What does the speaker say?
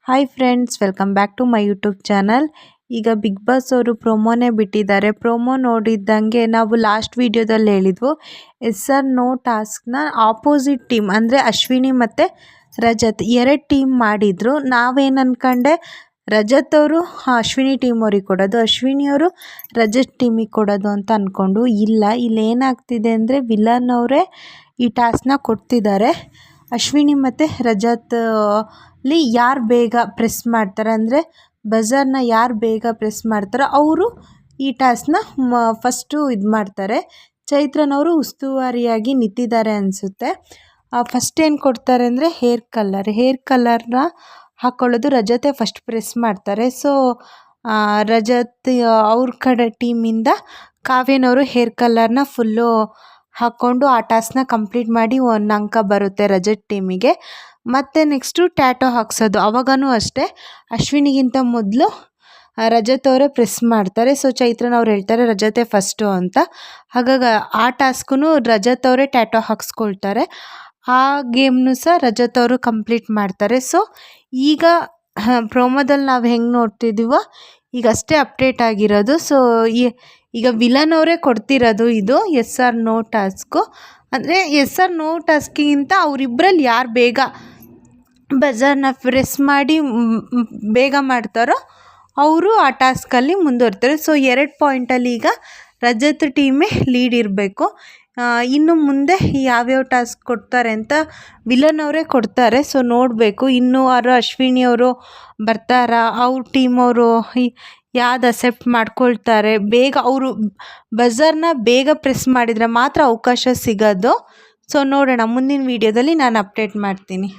Hi friends, welcome back to my YouTube channel. ಈಗ Bigg Boss ಅವರು ಪ್ರೊಮೋನೇ ಬಿಟ್ಟಿದ್ದಾರೆ. ಪ್ರೊಮೋ ನೋಡಿದ್ದಂಗೆ ನಾವು ಲಾಸ್ಟ್ ವಿಡಿಯೋದಲ್ಲಿ ಹೇಳಿದ್ವು, ಎಸ್ ಆರ್ ನೋ ಟಾಸ್ಕ್ನ ಆಪೋಸಿಟ್ ಟೀಮ್ ಅಂದರೆ ಅಶ್ವಿನಿ ಮತ್ತು ರಜತ್ ಎರಡು ಟೀಮ್ ಮಾಡಿದರು. ನಾವೇನು ಅಂದ್ಕೊಂಡೆ, ರಜತ್ ಅವರು ಅಶ್ವಿನಿ ಟೀಮ್ ಅವ್ರಿಗೆ ಕೊಡೋದು, ಅಶ್ವಿನಿಯವರು ರಜತ್ ಟೀಮಿಗೆ ಕೊಡೋದು ಅಂತ ಅಂದ್ಕೊಂಡು. ಇಲ್ಲ, ಇಲ್ಲಿ ಏನಾಗ್ತಿದೆ ಅಂದರೆ ವಿಲನ್ ಅವರೇ ಈ ಟಾಸ್ಕ್ನ ಕೊಡ್ತಿದ್ದಾರೆ. ಅಶ್ವಿನಿ ಮತ್ತು ರಜತ್ ಯಾರು ಬೇಗ ಪ್ರೆಸ್ ಮಾಡ್ತಾರೆ ಅಂದರೆ ಬಜರ್ನ ಯಾರು ಬೇಗ ಪ್ರೆಸ್ ಮಾಡ್ತಾರೋ ಅವರು ಈ ಟಾಸ್ಕ್ನ ಫಸ್ಟು ಇದು ಮಾಡ್ತಾರೆ. ಚೈತ್ರನವರು ಉಸ್ತುವಾರಿಯಾಗಿ ನಿಂತಿದ್ದಾರೆ ಅನಿಸುತ್ತೆ. ಫಸ್ಟ್ ಏನು ಕೊಡ್ತಾರೆ ಅಂದರೆ ಹೇರ್ ಕಲರ್ನ ಹಾಕ್ಕೊಳ್ಳೋದು ರಜತೆ ಫಸ್ಟ್ ಪ್ರೆಸ್ ಮಾಡ್ತಾರೆ. ಸೊ ರಜತ್ ಅವ್ರ ಕಡೆ ಟೀಮಿಂದ ಕಾವ್ಯನವರು ಹೇರ್ ಕಲರ್ನ ಫುಲ್ಲು ಹಾಕ್ಕೊಂಡು ಆ ಟಾಸ್ಕ್ನ ಕಂಪ್ಲೀಟ್ ಮಾಡಿ 1 ಅಂಕ ಬರುತ್ತೆ ರಜತ್ ಟೀಮಿಗೆ. ಮತ್ತು ನೆಕ್ಸ್ಟು ಟ್ಯಾಟೋ ಹಾಕ್ಸೋದು, ಅವಾಗೂ ಅಷ್ಟೇ ಅಶ್ವಿನಿಗಿಂತ ಮೊದಲು ರಜತ್ ಅವರೇ ಪ್ರೆಸ್ ಮಾಡ್ತಾರೆ. ಸೊ ಚೈತ್ರನವ್ರು ಹೇಳ್ತಾರೆ ರಜತೆ ಫಸ್ಟು ಅಂತ. ಹಾಗಾಗಿ ಆ ಟಾಸ್ಕೂ ರಜತ್ ಅವರೇ ಟ್ಯಾಟೋ ಹಾಕ್ಸ್ಕೊಳ್ತಾರೆ. ಆ ಗೇಮ್ನು ಸಹ ರಜತ್ ಅವರು ಕಂಪ್ಲೀಟ್ ಮಾಡ್ತಾರೆ. ಸೊ ಈಗ ಪ್ರೋಮೋದಲ್ಲಿ ನಾವು ಹೆಂಗೆ ನೋಡ್ತಿದ್ದೀವೋ ಈಗಷ್ಟೇ ಅಪ್ಡೇಟ್ ಆಗಿರೋದು. ಸೊ ಈಗ ವಿಲನ್ ಅವರೇ ಕೊಡ್ತಿರೋದು ಇದು ಎಸ್ ಆರ್ ನೋ ಟಾಸ್ಕು. ಅಂದರೆ ಎಸ್ ಆರ್ ನೋ ಟಾಸ್ಕಿಗಿಂತ ಅವರಿಬ್ಬರಲ್ಲಿ ಯಾರು ಬೇಗ ಬಜರ್ನ ಪ್ರೆಸ್ ಮಾಡಿ ಬೇಗ ಮಾಡ್ತಾರೋ ಅವರು ಆ ಟಾಸ್ಕಲ್ಲಿ ಮುಂದುವರ್ತಾರೆ. ಸೊ 2 ಪಾಯಿಂಟಲ್ಲಿ ಈಗ ರಜತ್ ಟೀಮೇ ಲೀಡ್ ಇರಬೇಕು. ಇನ್ನು ಮುಂದೆ ಯಾವ್ಯಾವ ಟಾಸ್ಕ್ ಕೊಡ್ತಾರೆ ಅಂತ ವಿಲನ್ ಅವರೇ ಕೊಡ್ತಾರೆ. ಸೊ ನೋಡಬೇಕು ಇನ್ನೂ ಅಶ್ವಿನಿಯವರು ಬರ್ತಾರಾ, ಅವ್ರ ಟೀಮವರು ಯಾವ್ದು ಅಕ್ಸೆಪ್ಟ್ ಮಾಡ್ಕೊಳ್ತಾರೆ. ಬೇಗ ಅವರು ಬಜರ್ನ ಬೇಗ ಪ್ರೆಸ್ ಮಾಡಿದರೆ ಮಾತ್ರ ಅವಕಾಶ ಸಿಗೋದು. ಸೊ ನೋಡೋಣ, ಮುಂದಿನ ವೀಡಿಯೋದಲ್ಲಿ ನಾನು ಅಪ್ಡೇಟ್ ಮಾಡ್ತೀನಿ.